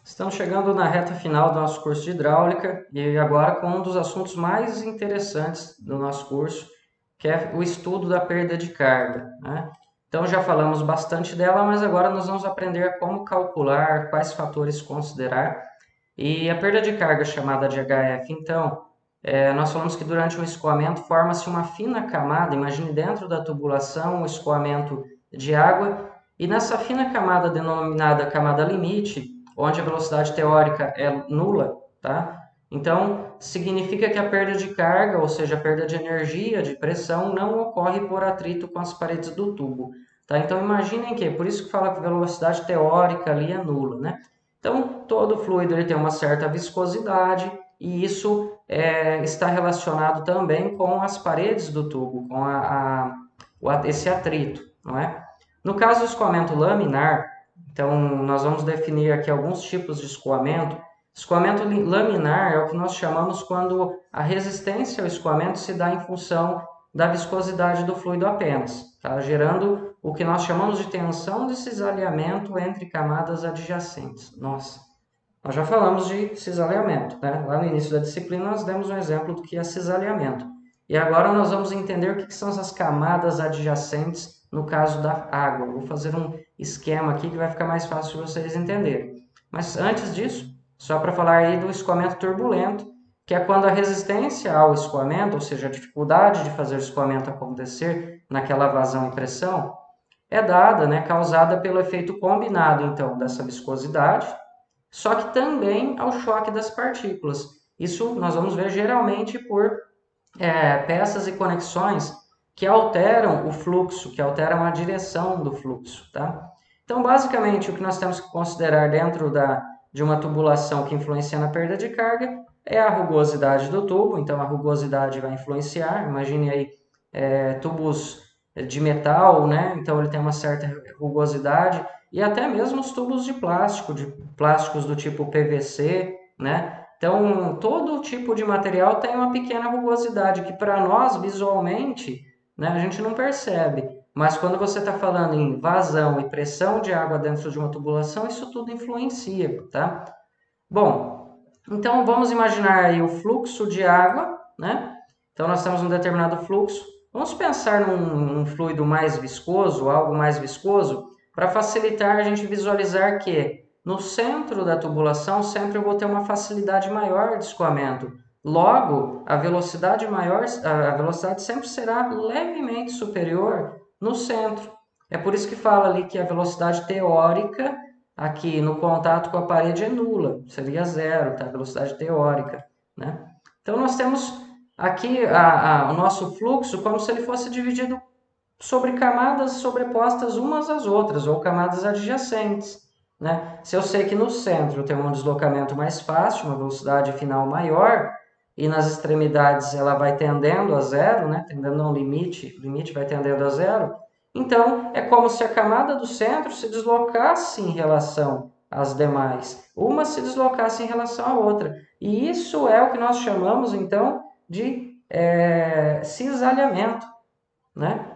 Estamos chegando na reta final do nosso curso de hidráulica e agora com um dos assuntos mais interessantes do nosso curso, que é o estudo da perda de carga, né? Então já falamos bastante dela, mas agora nós vamos aprender como calcular, quais fatores considerar. E a perda de carga, chamada de HF, então, nós falamos que durante o escoamento forma-se uma fina camada, imagine dentro da tubulação um escoamento de água, e nessa fina camada denominada camada limite, onde a velocidade teórica é nula, tá? Então, significa que a perda de carga, ou seja, a perda de energia, de pressão, não ocorre por atrito com as paredes do tubo, tá? Então, imaginem que, por isso que fala que a velocidade teórica ali é nula, né? Então, todo fluido ele tem uma certa viscosidade e isso está relacionado também com as paredes do tubo, com esse atrito, não é? No caso do escoamento laminar, então nós vamos definir aqui alguns tipos de escoamento. Escoamento laminar é o que nós chamamos quando a resistência ao escoamento se dá em função da viscosidade do fluido apenas, tá? Gerando o que nós chamamos de tensão de cisalhamento entre camadas adjacentes. Nossa, nós já falamos de cisalhamento, né? Lá no início da disciplina nós demos um exemplo do que é cisalhamento. E agora nós vamos entender o que são essas camadas adjacentes no caso da água. Vou fazer um esquema aqui que vai ficar mais fácil de vocês entenderem. Mas antes disso, só para falar aí do escoamento turbulento, que é quando a resistência ao escoamento, ou seja, a dificuldade de fazer o escoamento acontecer naquela vazão e pressão, é dada, né, causada pelo efeito combinado, então, dessa viscosidade, só que também ao choque das partículas. Isso nós vamos ver geralmente por peças e conexões que alteram o fluxo, que alteram a direção do fluxo, tá? Então, basicamente, o que nós temos que considerar dentro de uma tubulação que influencia na perda de carga é a rugosidade do tubo. Então, a rugosidade vai influenciar. Imagine aí tubos de metal, né? Então, ele tem uma certa rugosidade. E até mesmo os tubos de plástico, de plásticos do tipo PVC, né? Então, todo tipo de material tem uma pequena rugosidade que para nós, visualmente, né, a gente não percebe. Mas quando você está falando em vazão e pressão de água dentro de uma tubulação, isso tudo influencia, tá? Bom, então vamos imaginar aí o fluxo de água, né? Então nós temos um determinado fluxo. Vamos pensar num fluido mais viscoso, algo mais viscoso, para facilitar a gente visualizar que no centro da tubulação sempre eu vou ter uma facilidade maior de escoamento. Logo, a velocidade maior, a velocidade sempre será levemente superior no centro. É por isso que fala ali que a velocidade teórica aqui no contato com a parede é nula, seria zero, tá? Velocidade teórica, né? Então nós temos aqui o nosso fluxo como se ele fosse dividido sobre camadas sobrepostas umas às outras, ou camadas adjacentes, né? Se eu sei que no centro tem um deslocamento mais fácil, uma velocidade final maior, e nas extremidades ela vai tendendo a zero, né? Tendendo ao limite, o limite vai tendendo a zero, então é como se a camada do centro se deslocasse em relação às demais, uma se deslocasse em relação à outra. E isso é o que nós chamamos, então, de cisalhamento, né?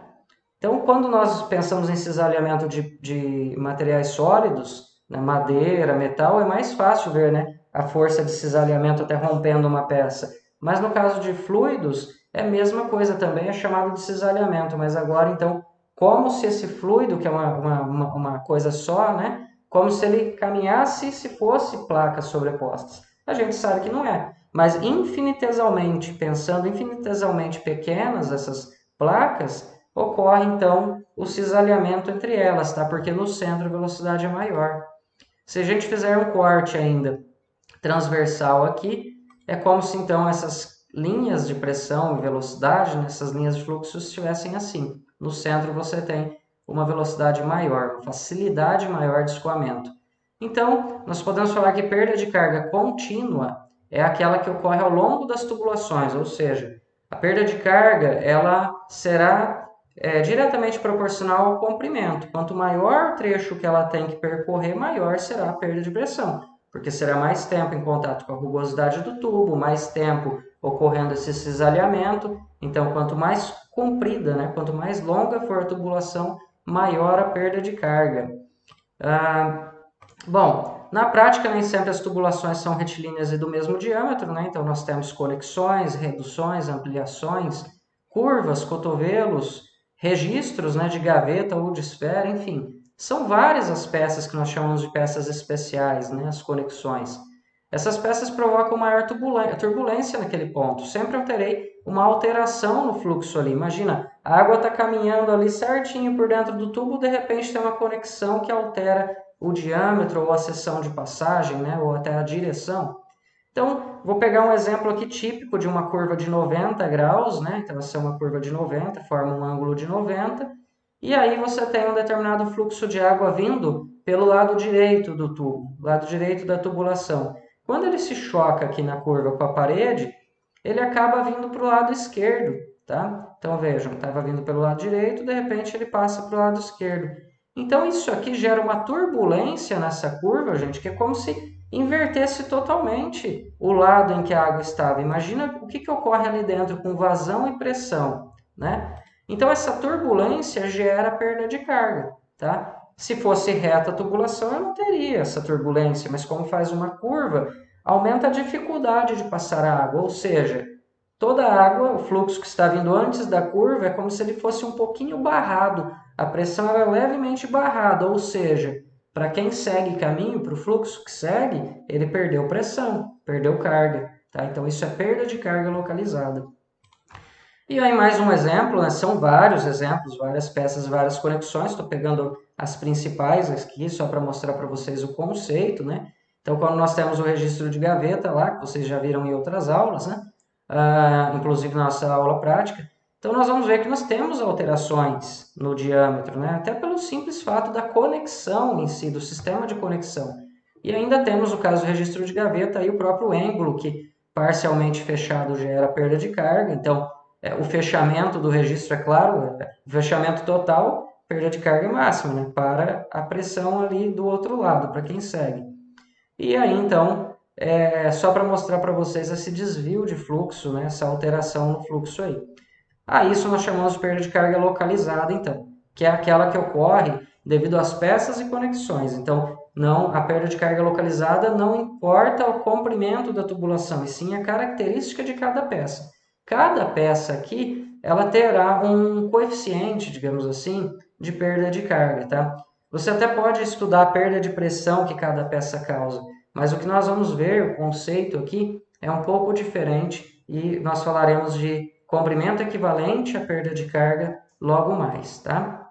Então, quando nós pensamos em cisalhamento de materiais sólidos, né, madeira, metal, é mais fácil ver, né, a força de cisalhamento até rompendo uma peça. Mas no caso de fluidos, é a mesma coisa também, é chamado de cisalhamento. Mas agora, então, como se esse fluido, que é uma coisa só, né, como se ele caminhasse se fosse placas sobrepostas. A gente sabe que não é. Mas infinitesimamente, pensando infinitesimamente pequenas essas placas, ocorre então o cisalhamento entre elas, tá? Porque no centro a velocidade é maior. Se a gente fizer um corte ainda transversal aqui, é como se então essas linhas de pressão e velocidade, nessas linhas de fluxo, estivessem assim. No centro você tem uma velocidade maior, uma facilidade maior de escoamento. Então, nós podemos falar que perda de carga contínua é aquela que ocorre ao longo das tubulações, ou seja, a perda de carga ela será diretamente proporcional ao comprimento. Quanto maior o trecho que ela tem que percorrer, maior será a perda de pressão, porque será mais tempo em contato com a rugosidade do tubo, mais tempo ocorrendo esse cisalhamento. Então, quanto mais comprida, né, quanto mais longa for a tubulação, maior a perda de carga. Bom, na prática, nem sempre as tubulações são retilíneas e do mesmo diâmetro, né? Então, nós temos conexões, reduções, ampliações, curvas, cotovelos, registros, né, de gaveta ou de esfera, enfim. São várias as peças que nós chamamos de peças especiais, né, as conexões. Essas peças provocam maior turbulência naquele ponto. Sempre eu terei uma alteração no fluxo ali. Imagina, a água está caminhando ali certinho por dentro do tubo, de repente tem uma conexão que altera o diâmetro ou a seção de passagem, né, ou até a direção. Então, vou pegar um exemplo aqui típico de uma curva de 90 graus, né? Então, essa é uma curva de 90, forma um ângulo de 90, e aí você tem um determinado fluxo de água vindo pelo lado direito do tubo, lado direito da tubulação. Quando ele se choca aqui na curva com a parede, ele acaba vindo para o lado esquerdo, tá? Então, vejam, estava vindo pelo lado direito, de repente ele passa para o lado esquerdo. Então, isso aqui gera uma turbulência nessa curva, gente, que é como se invertesse totalmente o lado em que a água estava. Imagina o que ocorre ali dentro com vazão e pressão, né? Então, essa turbulência gera perda de carga, tá? Se fosse reta a tubulação, eu não teria essa turbulência, mas como faz uma curva, aumenta a dificuldade de passar a água, ou seja, toda a água, o fluxo que está vindo antes da curva, é como se ele fosse um pouquinho barrado, a pressão era levemente barrada, ou seja, para quem segue caminho, para o fluxo que segue, ele perdeu pressão, perdeu carga, tá? Então isso é perda de carga localizada. E aí mais um exemplo, né? São vários exemplos, várias peças, várias conexões. Estou pegando as principais aqui só para mostrar para vocês o conceito, né? Então, quando nós temos o registro de gaveta lá, que vocês já viram em outras aulas, né? Inclusive na nossa aula prática. Então, nós vamos ver que nós temos alterações no diâmetro, né? Até pelo simples fato da conexão em si, do sistema de conexão. E ainda temos o caso do registro de gaveta e o próprio êmbolo, que parcialmente fechado gera perda de carga. Então, o fechamento do registro, é claro, o fechamento total, perda de carga máxima, né? Para a pressão ali do outro lado, para quem segue. E aí, então, só para mostrar para vocês esse desvio de fluxo, né? Essa alteração no fluxo aí. Isso nós chamamos de perda de carga localizada, então, que é aquela que ocorre devido às peças e conexões. Então, não, a perda de carga localizada não importa o comprimento da tubulação, e sim a característica de cada peça. Cada peça aqui, ela terá um coeficiente, digamos assim, de perda de carga, tá? Você até pode estudar a perda de pressão que cada peça causa, mas o que nós vamos ver, o conceito aqui, é um pouco diferente e nós falaremos de comprimento equivalente à perda de carga logo mais, tá?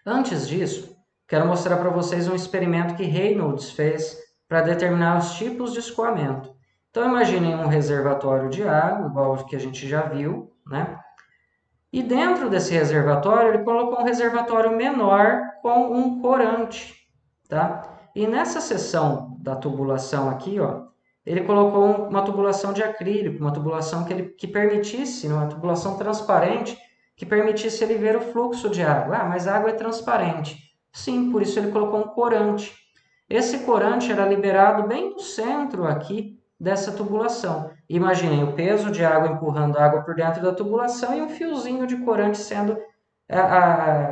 Antes disso, quero mostrar para vocês um experimento que Reynolds fez para determinar os tipos de escoamento. Então, imaginem um reservatório de água, igual o que a gente já viu, né? E dentro desse reservatório, ele colocou um reservatório menor com um corante, tá? E nessa seção da tubulação aqui, ó, ele colocou uma tubulação de acrílico, uma tubulação que permitisse, uma tubulação transparente, que permitisse ele ver o fluxo de água. Mas a água é transparente. Sim, por isso ele colocou um corante. Esse corante era liberado bem no centro aqui dessa tubulação. Imaginem o peso de água empurrando a água por dentro da tubulação e um fiozinho de corante sendo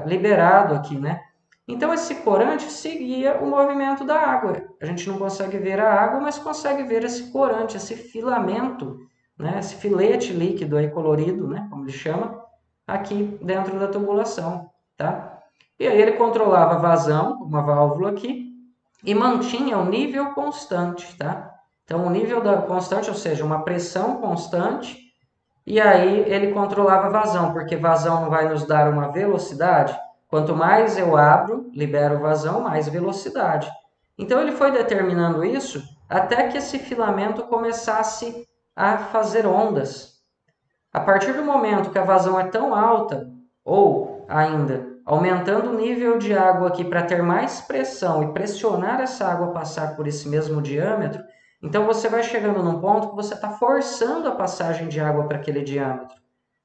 liberado aqui, né? Então, esse corante seguia o movimento da água. A gente não consegue ver a água, mas consegue ver esse corante, esse filamento, né? Esse filete líquido aí colorido, né? Como ele chama, aqui dentro da tubulação, tá? E aí ele controlava a vazão, uma válvula aqui, e mantinha o nível constante, tá? Então, o nível constante, ou seja, uma pressão constante, e aí ele controlava a vazão, porque vazão não vai nos dar uma velocidade. Quanto mais eu abro, libero vazão, mais velocidade. Então ele foi determinando isso até que esse filamento começasse a fazer ondas. A partir do momento que a vazão é tão alta, ou ainda aumentando o nível de água aqui para ter mais pressão e pressionar essa água passar por esse mesmo diâmetro, então você vai chegando num ponto que você está forçando a passagem de água para aquele diâmetro.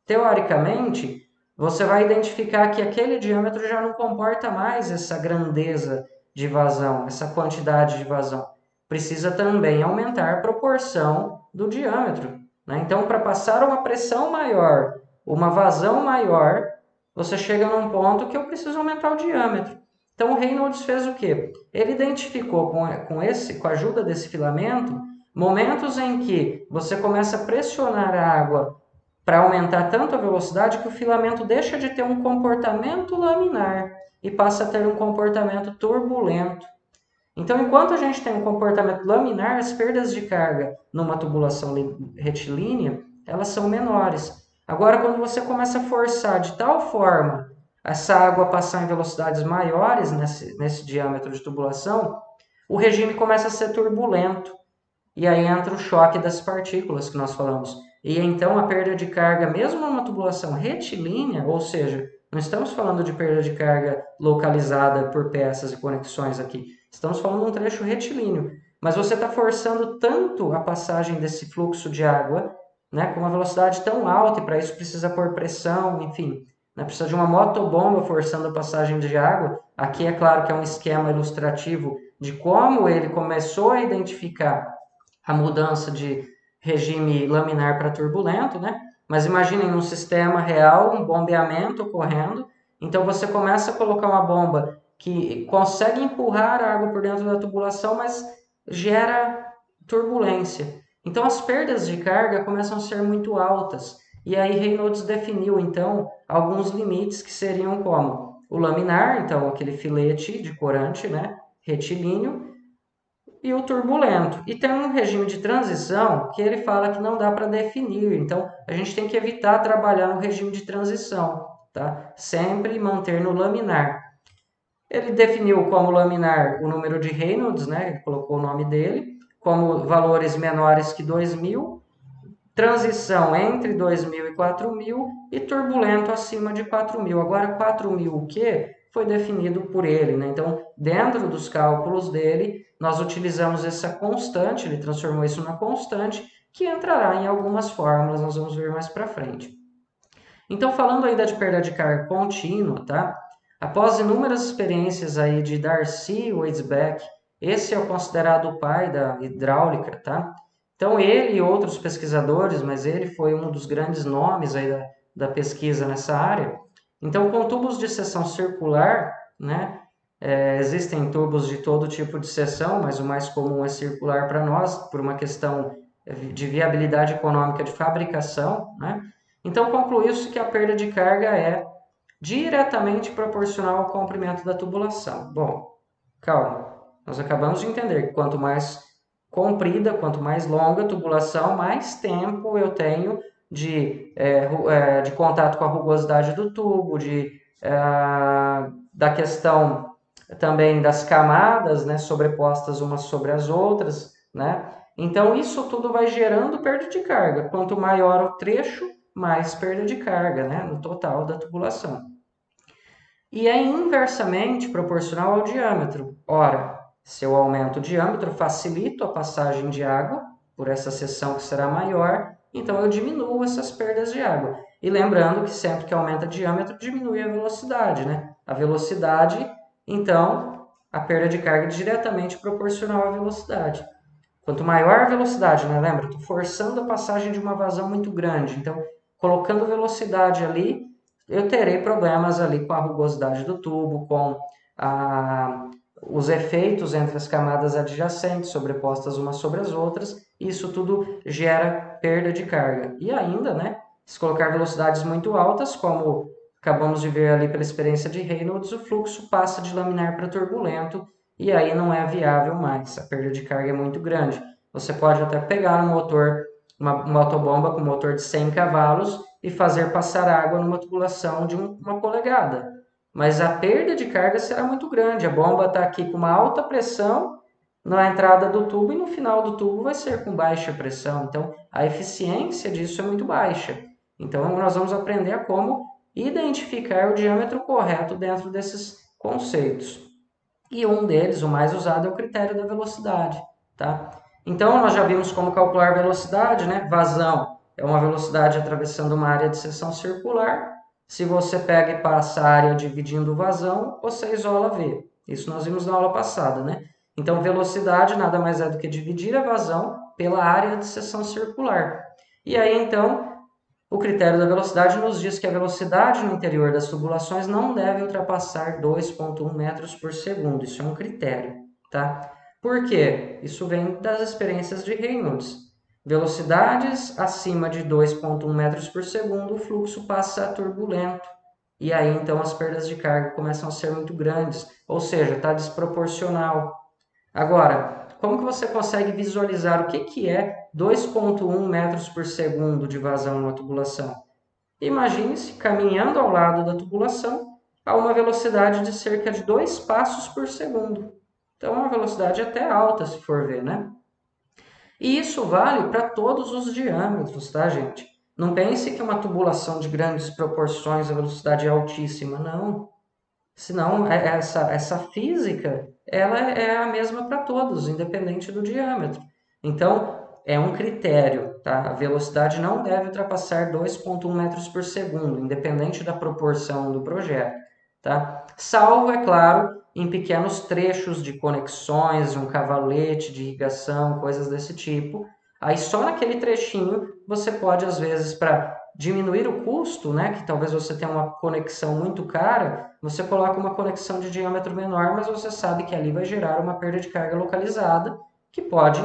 Teoricamente, você vai identificar que aquele diâmetro já não comporta mais essa grandeza de vazão, essa quantidade de vazão. Precisa também aumentar a proporção do diâmetro, né? Então, para passar uma pressão maior, uma vazão maior, você chega num ponto que eu preciso aumentar o diâmetro. Então o Reynolds fez o quê? Ele identificou com a ajuda desse filamento momentos em que você começa a pressionar a água para aumentar tanto a velocidade que o filamento deixa de ter um comportamento laminar e passa a ter um comportamento turbulento. Então, enquanto a gente tem um comportamento laminar, as perdas de carga numa tubulação retilínea, elas são menores. Agora, quando você começa a forçar de tal forma essa água passar em velocidades maiores nesse diâmetro de tubulação, o regime começa a ser turbulento. E aí entra o choque das partículas que nós falamos. E então a perda de carga, mesmo numa tubulação retilínea, ou seja, não estamos falando de perda de carga localizada por peças e conexões aqui, estamos falando de um trecho retilíneo. Mas você está forçando tanto a passagem desse fluxo de água, né, com uma velocidade tão alta, e para isso precisa pôr pressão, enfim, né, precisa de uma motobomba forçando a passagem de água. Aqui é claro que é um esquema ilustrativo de como ele começou a identificar a mudança de regime laminar para turbulento, né? Mas imaginem um sistema real, um bombeamento ocorrendo. Então você começa a colocar uma bomba que consegue empurrar a água por dentro da tubulação, mas gera turbulência. Então as perdas de carga começam a ser muito altas. E aí Reynolds definiu então alguns limites que seriam como o laminar, então aquele filete de corante, né, retilíneo, e o turbulento. E tem um regime de transição que ele fala que não dá para definir. Então, a gente tem que evitar trabalhar no regime de transição, tá? Sempre manter no laminar. Ele definiu como laminar o número de Reynolds, né? Ele colocou o nome dele, como valores menores que 2000, transição entre 2000 e 4000 e turbulento acima de 4000. Agora, 4000 o quê? Foi definido por ele, né? Então, dentro dos cálculos dele, nós utilizamos essa constante, ele transformou isso numa constante, que entrará em algumas fórmulas, nós vamos ver mais para frente. Então, falando ainda de perda de carga contínua, tá? Após inúmeras experiências aí de Darcy Weizsäcker, esse é o considerado o pai da hidráulica, tá? Então, ele e outros pesquisadores, mas ele foi um dos grandes nomes aí da pesquisa nessa área. Então, com tubos de seção circular, né? Existem tubos de todo tipo de seção, mas o mais comum é circular para nós, por uma questão de viabilidade econômica de fabricação, né? Então, concluiu-se que a perda de carga é diretamente proporcional ao comprimento da tubulação. Bom, calma. Nós acabamos de entender que quanto mais comprida, quanto mais longa a tubulação, mais tempo eu tenho de contato com a rugosidade do tubo, da questão também das camadas, né, sobrepostas umas sobre as outras, né? Então, isso tudo vai gerando perda de carga. Quanto maior o trecho, mais perda de carga, né, no total da tubulação. E é inversamente proporcional ao diâmetro. Ora, se eu aumento o diâmetro, facilito a passagem de água por essa seção que será maior, então eu diminuo essas perdas de água. E lembrando que sempre que aumenta o diâmetro, diminui a velocidade, né? A velocidade, então, a perda de carga é diretamente proporcional à velocidade. Quanto maior a velocidade, né? Lembra? Estou forçando a passagem de uma vazão muito grande. Então, colocando velocidade ali, eu terei problemas ali com a rugosidade do tubo, com os efeitos entre as camadas adjacentes, sobrepostas umas sobre as outras. Isso tudo gera perda de carga. E ainda, né? Se colocar velocidades muito altas, como acabamos de ver ali pela experiência de Reynolds, o fluxo passa de laminar para turbulento, e aí não é viável mais, a perda de carga é muito grande. Você pode até pegar um motor, uma motobomba com motor de 100 cavalos e fazer passar água numa tubulação de uma polegada. Mas a perda de carga será muito grande. A bomba está aqui com uma alta pressão na entrada do tubo e no final do tubo vai ser com baixa pressão. Então, a eficiência disso é muito baixa. Então, nós vamos aprender a como identificar o diâmetro correto dentro desses conceitos. E um deles, o mais usado, é o critério da velocidade, tá? Então, nós já vimos como calcular velocidade, né? Vazão é uma velocidade atravessando uma área de seção circular. Se você pega e passa a área dividindo o vazão, você isola V. Isso nós vimos na aula passada, né? Então, velocidade nada mais é do que dividir a vazão pela área de seção circular. E aí, então, O critério da velocidade nos diz que a velocidade no interior das tubulações não deve ultrapassar 2,1 metros por segundo. Isso é um critério, tá? Por quê? Isso vem das experiências de Reynolds. Velocidades acima de 2,1 metros por segundo, o fluxo passa turbulento. E aí, então, as perdas de carga começam a ser muito grandes, ou seja, está desproporcional. Agora, como que você consegue visualizar o que é 2,1 metros por segundo de vazão numa tubulação? Imagine-se caminhando ao lado da tubulação a uma velocidade de cerca de 2 passos por segundo. Então, é uma velocidade até alta, se for ver, né? E isso vale para todos os diâmetros, tá, gente? Não pense que uma tubulação de grandes proporções a velocidade é altíssima, não. Senão, essa física, ela é a mesma para todos, independente do diâmetro. Então, é um critério, tá? A velocidade não deve ultrapassar 2,1 metros por segundo, independente da proporção do projeto, tá? Salvo, é claro, em pequenos trechos de conexões, um cavalete de irrigação, coisas desse tipo. Aí, só naquele trechinho, você pode, às vezes, para diminuir o custo, né, que talvez você tenha uma conexão muito cara, você coloca uma conexão de diâmetro menor, mas você sabe que ali vai gerar uma perda de carga localizada, que pode,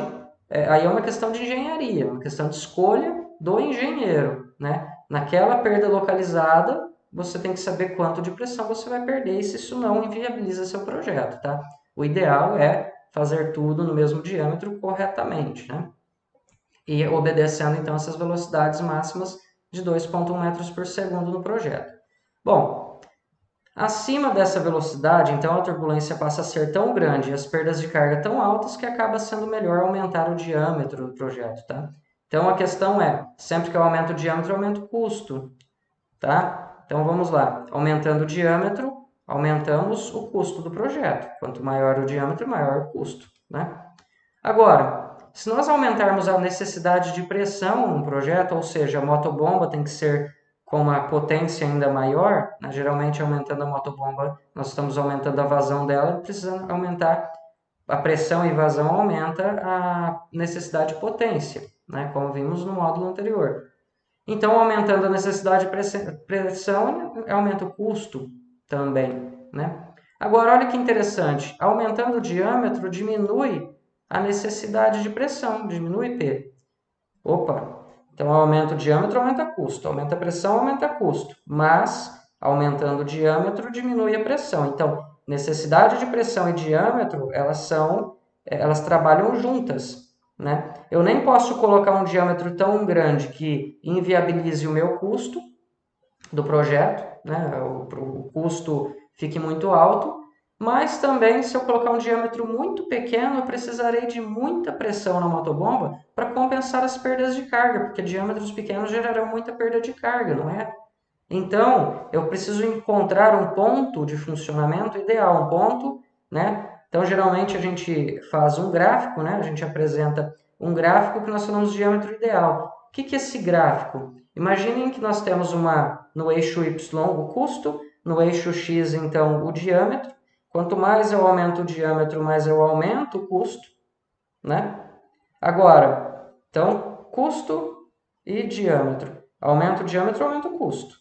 aí é uma questão de engenharia, uma questão de escolha do engenheiro, né? Naquela perda localizada, você tem que saber quanto de pressão você vai perder e se isso não inviabiliza seu projeto, tá? O ideal é fazer tudo no mesmo diâmetro corretamente, né? E obedecendo então essas velocidades máximas de 2,1 metros por segundo no projeto. Bom, acima dessa velocidade, então a turbulência passa a ser tão grande e as perdas de carga tão altas que acaba sendo melhor aumentar o diâmetro do projeto, tá? Então a questão é, sempre que eu aumento o diâmetro, eu aumento o custo, tá? Então vamos lá, aumentando o diâmetro, aumentamos o custo do projeto. Quanto maior o diâmetro, maior o custo, né? Agora, se nós aumentarmos a necessidade de pressão no projeto, ou seja, a motobomba tem que ser com uma potência ainda maior, né? Geralmente aumentando a motobomba, nós estamos aumentando a vazão dela, precisa aumentar a pressão e vazão aumenta a necessidade de potência, né? Como vimos no módulo anterior. Então, aumentando a necessidade de pressão, aumenta o custo também, né? Agora, olha que interessante, aumentando o diâmetro, diminui a necessidade de pressão, diminui P. Opa, então aumenta o diâmetro, aumenta custo, aumenta a pressão, aumenta custo, mas aumentando o diâmetro, diminui a pressão. Então, necessidade de pressão e diâmetro, elas trabalham juntas, né? Eu nem posso colocar um diâmetro tão grande que inviabilize o meu custo do projeto, né? O custo fique muito alto, mas também se eu colocar um diâmetro muito pequeno, eu precisarei de muita pressão na motobomba para compensar as perdas de carga, porque diâmetros pequenos gerarão muita perda de carga, não é? Então, eu preciso encontrar um ponto de funcionamento ideal, um ponto, né? Então, geralmente a gente faz um gráfico, né? A gente apresenta um gráfico que nós chamamos de diâmetro ideal. O que é esse gráfico? Imaginem que nós temos no eixo Y o custo, no eixo X, então, o diâmetro. Quanto mais eu aumento o diâmetro, mais eu aumento o custo, né? Agora, então, custo e diâmetro. Aumenta o diâmetro, aumenta o custo.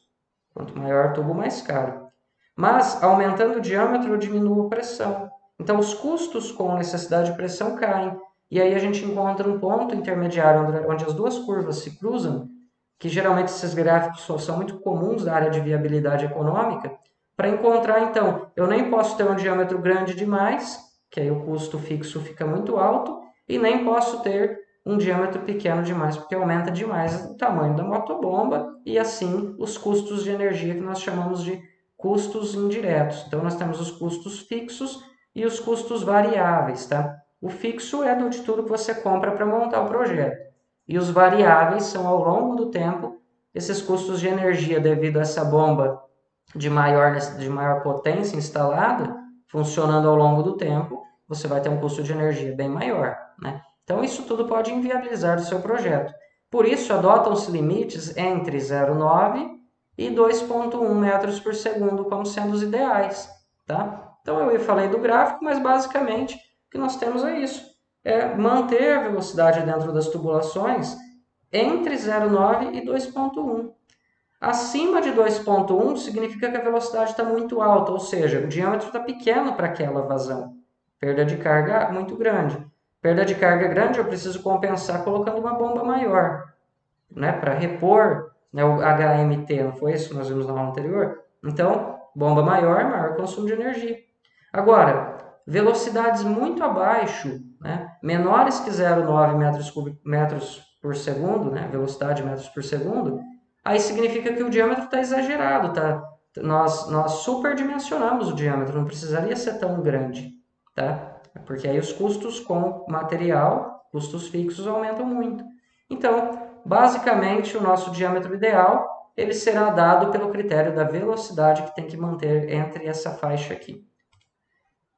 Quanto maior o tubo, mais caro. Mas, aumentando o diâmetro, eu diminuo a pressão. Então, os custos com necessidade de pressão caem. E aí a gente encontra um ponto intermediário onde as duas curvas se cruzam, que geralmente esses gráficos são muito comuns da área de viabilidade econômica, para encontrar, então, eu nem posso ter um diâmetro grande demais, que aí o custo fixo fica muito alto, e nem posso ter um diâmetro pequeno demais, porque aumenta demais o tamanho da motobomba e assim os custos de energia que nós chamamos de custos indiretos. Então nós temos os custos fixos e os custos variáveis, tá? O fixo é de tudo que você compra para montar o projeto. E os variáveis são ao longo do tempo esses custos de energia devido a essa bomba de maior potência instalada, funcionando ao longo do tempo, você vai ter um custo de energia bem maior, né? Então, isso tudo pode inviabilizar o seu projeto. Por isso, adotam-se limites entre 0,9 e 2,1 metros por segundo como sendo os ideais, tá? Então, eu falei do gráfico, mas basicamente o que nós temos é isso. É manter a velocidade dentro das tubulações entre 0,9 e 2,1. Acima de 2,1 significa que a velocidade está muito alta, ou seja, o diâmetro está pequeno para aquela vazão. Perda de carga muito grande. Perda de carga grande eu preciso compensar colocando uma bomba maior, né, para repor, né, o HMT, não foi isso que nós vimos na aula anterior? Então, bomba maior, maior consumo de energia. Agora, velocidades muito abaixo, né, menores que 0,9 metros por segundo, né, velocidade metros por segundo, aí significa que o diâmetro está exagerado, tá? Nós superdimensionamos o diâmetro, não precisaria ser tão grande, tá? Porque aí os custos com material, custos fixos aumentam muito. Então, basicamente, o nosso diâmetro ideal ele será dado pelo critério da velocidade que tem que manter entre essa faixa aqui.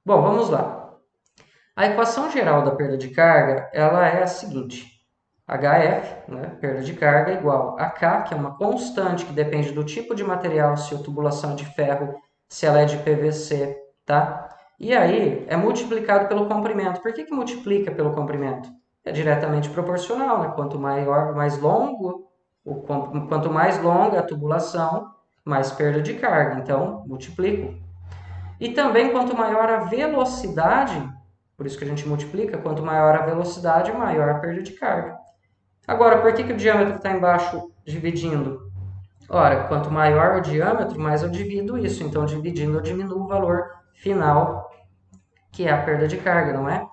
Bom, vamos lá. A equação geral da perda de carga ela é a seguinte. HF, né, perda de carga, igual a K, que é uma constante que depende do tipo de material, se a tubulação é de ferro, se ela é de PVC, tá? E aí é multiplicado pelo comprimento. Por que multiplica pelo comprimento? É diretamente proporcional, né? Quanto maior, mais longo, quanto mais longa a tubulação, mais perda de carga. Então, multiplico. E também, quanto maior a velocidade, por isso que a gente multiplica, quanto maior a velocidade, maior a perda de carga. Agora, por que o diâmetro está embaixo dividindo? Ora, quanto maior o diâmetro, mais eu divido isso. Então, dividindo, eu diminuo o valor final, que é a perda de carga, não é?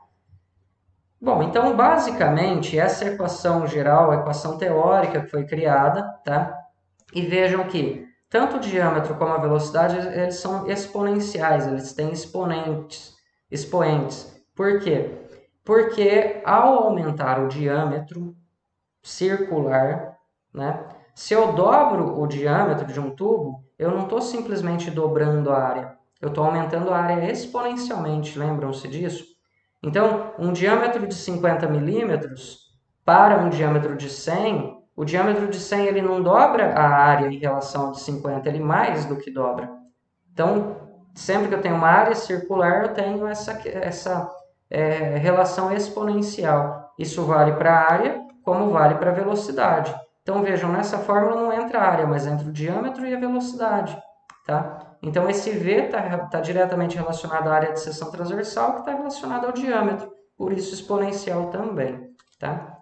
Bom, então, basicamente, essa é a equação geral, a equação teórica que foi criada, tá? E vejam que tanto o diâmetro como a velocidade, eles são exponenciais, eles têm expoentes. Por quê? Porque ao aumentar o diâmetro circular, né? Se eu dobro o diâmetro de um tubo, eu não estou simplesmente dobrando a área, eu estou aumentando a área exponencialmente, lembram-se disso? Então, um diâmetro de 50 milímetros para um diâmetro de 100, o diâmetro de 100 ele não dobra a área em relação ao de 50, ele mais do que dobra. Então, sempre que eu tenho uma área circular, eu tenho essa relação exponencial. Isso vale para a área, como vale para a velocidade. Então, vejam, nessa fórmula não entra a área, mas entra o diâmetro e a velocidade. Tá? Então, esse V está diretamente relacionado à área de seção transversal, que está relacionada ao diâmetro, por isso exponencial também. Tá?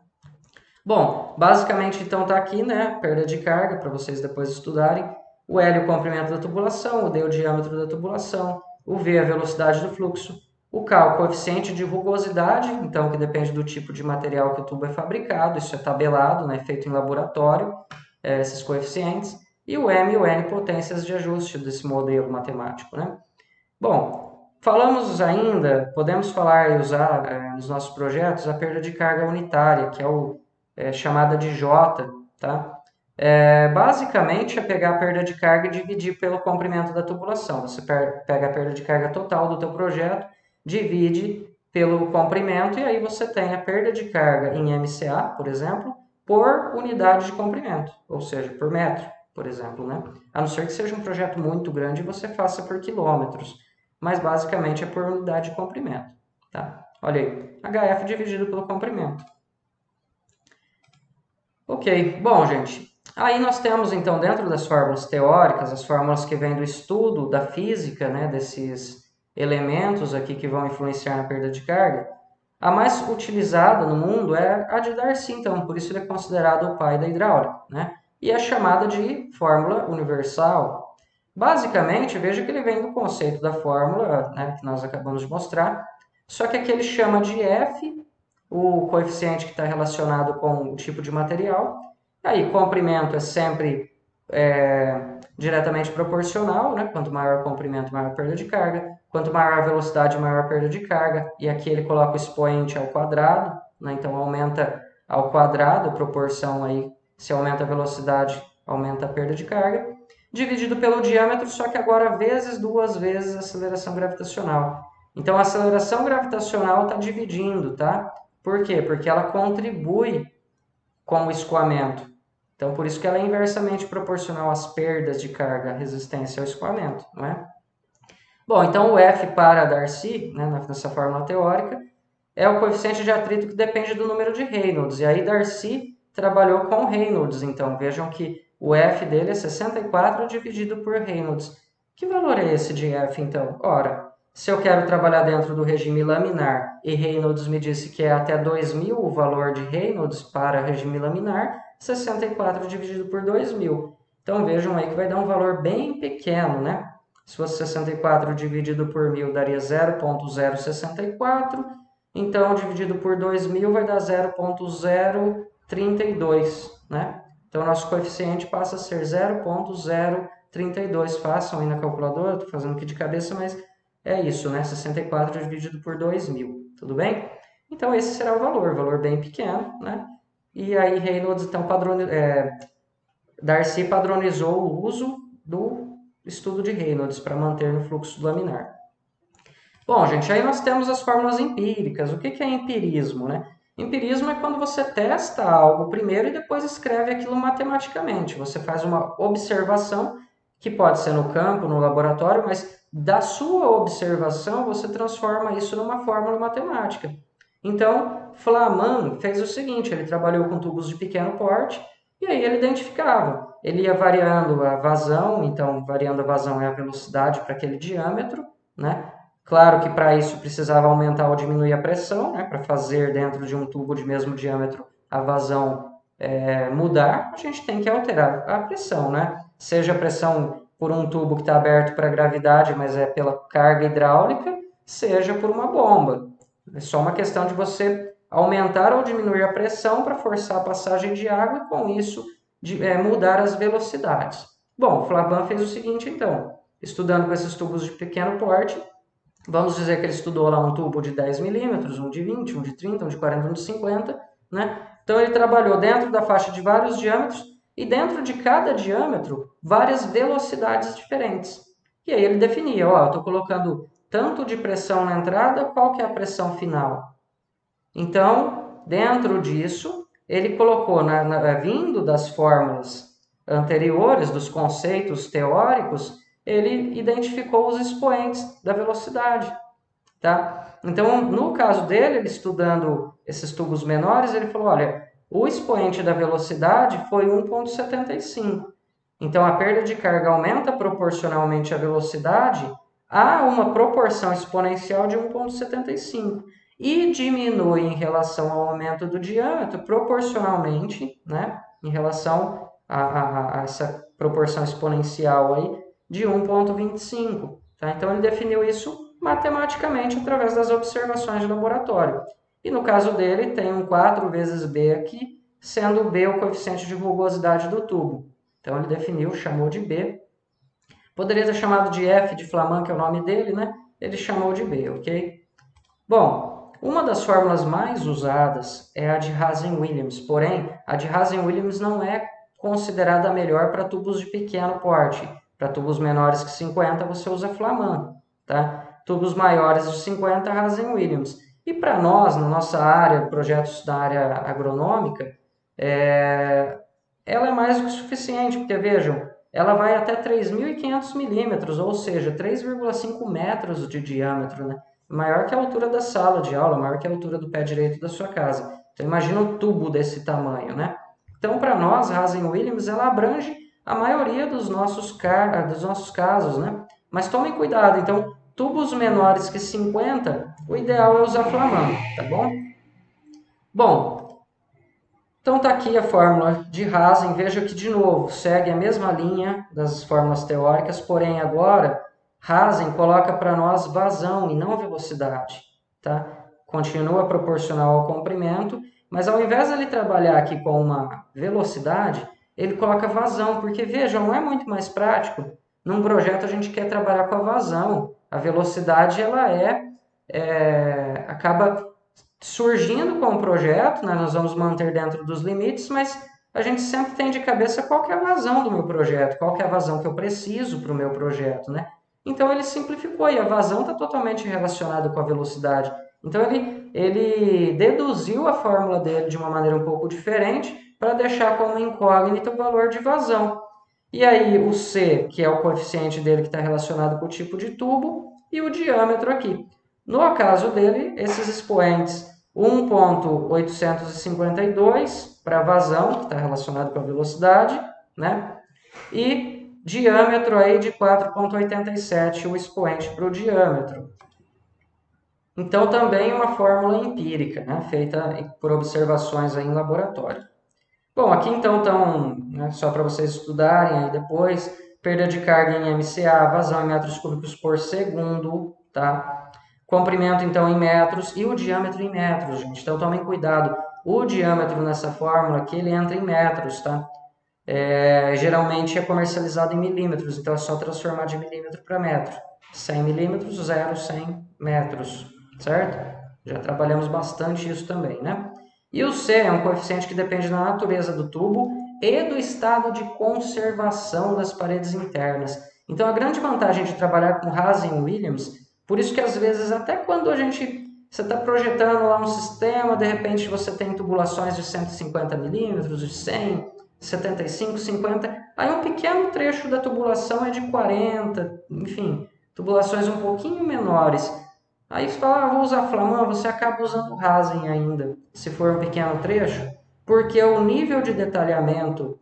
Bom, basicamente, então, está aqui, né, perda de carga, para vocês depois estudarem. O L, o comprimento da tubulação, o D, o diâmetro da tubulação, o V, a velocidade do fluxo, o K, o coeficiente de rugosidade, então, que depende do tipo de material que o tubo é fabricado, isso é tabelado, né, feito em laboratório, esses coeficientes, e o M e o N, potências de ajuste desse modelo matemático, né? Bom, falamos ainda, podemos falar e usar nos nossos projetos a perda de carga unitária, que é chamada de J, tá? Basicamente é pegar a perda de carga e dividir pelo comprimento da tubulação. Você pega a perda de carga total do teu projeto, divide pelo comprimento e aí você tem a perda de carga em MCA, por exemplo, por unidade de comprimento, ou seja, por metro, por exemplo, né? A não ser que seja um projeto muito grande e você faça por quilômetros, mas basicamente é por unidade de comprimento, tá? Olha aí, HF dividido pelo comprimento. Ok, bom, gente, aí nós temos, então, dentro das fórmulas teóricas, as fórmulas que vêm do estudo da física, né, desses elementos aqui que vão influenciar na perda de carga, a mais utilizada no mundo é a de Darcy, então, por isso ele é considerado o pai da hidráulica, né? E é chamada de fórmula universal. Basicamente, veja que ele vem do conceito da fórmula, né, que nós acabamos de mostrar, só que aqui ele chama de F o coeficiente que está relacionado com o tipo de material. Aí, comprimento é sempre diretamente proporcional, né? Quanto maior o comprimento, maior a perda de carga. Quanto maior a velocidade, maior a perda de carga. E aqui ele coloca o expoente ao quadrado, né? Então aumenta ao quadrado a proporção aí. Se aumenta a velocidade, aumenta a perda de carga. Dividido pelo diâmetro, só que agora vezes 2 vezes a aceleração gravitacional. Então a aceleração gravitacional está dividindo, tá? Por quê? Porque ela contribui com o escoamento. Então, por isso que ela é inversamente proporcional às perdas de carga, à resistência ao escoamento, não é? Bom, então o F para Darcy, né, nessa fórmula teórica, é o coeficiente de atrito que depende do número de Reynolds. E aí Darcy trabalhou com Reynolds, então vejam que O F dele é 64 dividido por Reynolds. Que valor é esse de F, então? Ora, se eu quero trabalhar dentro do regime laminar e Reynolds me disse que é até 2000 o valor de Reynolds para regime laminar, 64 dividido por 2000. Então vejam aí que vai dar um valor bem pequeno, né? Se fosse 64 dividido por 1000 daria 0,064, então dividido por 2000 vai dar 0,032, né? Então nosso coeficiente passa a ser 0,032. Façam aí na calculadora, estou fazendo aqui de cabeça, mas é isso, né? 64 dividido por 2000, tudo bem? Então esse será o valor bem pequeno, né? E aí Reynolds, então, Darcy padronizou o uso do estudo de Reynolds para manter no fluxo laminar. Bom, gente, aí nós temos as fórmulas empíricas. O que é empirismo, né? Empirismo é quando você testa algo primeiro e depois escreve aquilo matematicamente. Você faz uma observação, que pode ser no campo, no laboratório, mas da sua observação você transforma isso numa fórmula matemática. Então, Flaman fez o seguinte, ele trabalhou com tubos de pequeno porte e aí ele identificava. Ele ia variando a vazão, então variando a vazão é a velocidade para aquele diâmetro, né? Claro que para isso precisava aumentar ou diminuir a pressão, né? Para fazer dentro de um tubo de mesmo diâmetro a vazão mudar, a gente tem que alterar a pressão, né? Seja a pressão por um tubo que está aberto para gravidade, mas é pela carga hidráulica, seja por uma bomba. É só uma questão de você aumentar ou diminuir a pressão para forçar a passagem de água e, com isso, mudar as velocidades. Bom, Flavan fez o seguinte, então, estudando com esses tubos de pequeno porte, vamos dizer que ele estudou lá um tubo de 10 milímetros, um de 20, um de 30, um de 40, um de 50, né? Então ele trabalhou dentro da faixa de vários diâmetros e dentro de cada diâmetro várias velocidades diferentes. E aí ele definia, ó, eu estou colocando tanto de pressão na entrada, qual que é a pressão final? Então, dentro disso, ele colocou, vindo das fórmulas anteriores, dos conceitos teóricos, ele identificou os expoentes da velocidade. Tá? Então, no caso dele, ele estudando esses tubos menores, ele falou, olha, o expoente da velocidade foi 1,75. Então, a perda de carga aumenta proporcionalmente à velocidade a uma proporção exponencial de 1,75 e diminui em relação ao aumento do diâmetro proporcionalmente, né, em relação a essa proporção exponencial aí de 1,25. Tá? Então, ele definiu isso matematicamente através das observações de laboratório. E no caso dele, tem um 4 vezes B aqui, sendo B o coeficiente de rugosidade do tubo. Então ele definiu, chamou de B. Poderia ter chamado de F de Flaman, que é o nome dele, né? Ele chamou de B, ok? Bom, uma das fórmulas mais usadas é a de Hazen-Williams, porém, a de Hazen-Williams não é considerada a melhor para tubos de pequeno porte. Para tubos menores que 50, você usa Flaman, tá? Tubos maiores de 50, Hazen-Williams. E para nós, na nossa área, projetos da área agronômica, ela é mais do que suficiente, porque vejam, ela vai até 3.500 milímetros, ou seja, 3,5 metros de diâmetro, né? Maior que a altura da sala de aula, maior que a altura do pé direito da sua casa. Então imagina um tubo desse tamanho, né? Então para nós, Hazen-Williams, ela abrange a maioria dos nossos casos, né? Mas tomem cuidado, então tubos menores que 50, o ideal é usar Flaman, tá bom? Bom, então está aqui a fórmula de Hazen, veja que de novo segue a mesma linha das fórmulas teóricas, porém agora Hazen coloca para nós vazão e não velocidade. Tá? Continua proporcional ao comprimento, mas ao invés de ele trabalhar aqui com uma velocidade, ele coloca vazão, porque vejam, não é muito mais prático. Num projeto a gente quer trabalhar com a vazão, a velocidade ela acaba surgindo com o projeto, né? Nós vamos manter dentro dos limites, mas a gente sempre tem de cabeça qual que é a vazão do meu projeto, qual que é a vazão que eu preciso para o meu projeto, né? Então ele simplificou e a vazão está totalmente relacionada com a velocidade. Então ele deduziu a fórmula dele de uma maneira um pouco diferente para deixar como incógnita o valor de vazão. E aí o C, que é o coeficiente dele que está relacionado com o tipo de tubo, e o diâmetro aqui. No caso dele, esses expoentes 1,852 para vazão, que está relacionado com a velocidade, né? E diâmetro aí de 4,87 o expoente para o diâmetro. Então, também uma fórmula empírica, né, feita por observações aí em laboratório. Bom, aqui então estão, né, só para vocês estudarem aí depois, perda de carga em MCA, vazão em metros cúbicos por segundo, tá? Comprimento então em metros e o diâmetro em metros, gente. Então tomem cuidado. O diâmetro nessa fórmula aqui, ele entra em metros, tá? Geralmente é comercializado em milímetros, então é só transformar de milímetro para metro. 100 milímetros, 0, 100 metros, certo? Já trabalhamos bastante isso também, né? E o C é um coeficiente que depende da natureza do tubo e do estado de conservação das paredes internas. Então, a grande vantagem de trabalhar com Hazen-Williams, por isso que às vezes, até quando você está projetando lá um sistema, de repente você tem tubulações de 150 milímetros, de 100, 75, 50, aí um pequeno trecho da tubulação é de 40, enfim, tubulações um pouquinho menores. Aí você fala, vou usar Flaman, você acaba usando Hazen ainda, se for um pequeno trecho, porque o nível de detalhamento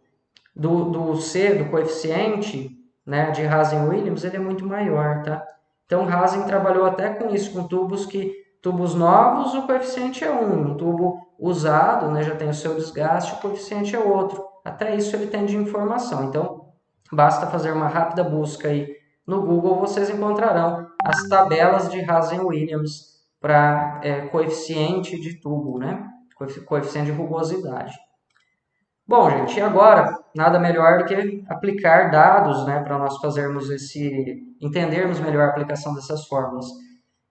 do C, do coeficiente, né, de Hazen-Williams, ele é muito maior, tá? Então, Hazen trabalhou até com isso, com tubos novos, o coeficiente é 1, um tubo usado, né, já tem o seu desgaste, o coeficiente é outro. Até isso ele tem de informação. Então, basta fazer uma rápida busca aí no Google, vocês encontrarão as tabelas de Hazen-Williams para coeficiente de tubo, né? Coeficiente de rugosidade. Bom, gente, e agora nada melhor do que aplicar dados, né, para nós entendermos melhor a aplicação dessas fórmulas.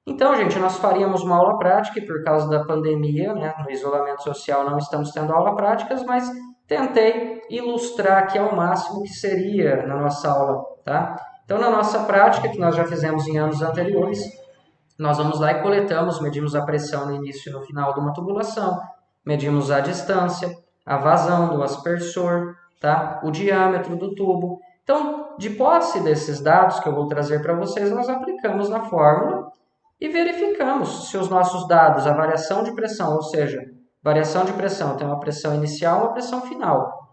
Então, gente, nós faríamos uma aula prática e por causa da pandemia, né, no isolamento social não estamos tendo aula práticas, mas tentei ilustrar aqui ao máximo o que seria na nossa aula, tá? Então, na nossa prática, que nós já fizemos em anos anteriores, nós vamos lá e coletamos, medimos a pressão no início e no final de uma tubulação, medimos a distância, a vazão do aspersor, tá? O diâmetro do tubo. Então, de posse desses dados que eu vou trazer para vocês, nós aplicamos na fórmula e verificamos se os nossos dados, a variação de pressão, ou seja, variação de pressão tem uma pressão inicial e uma pressão final.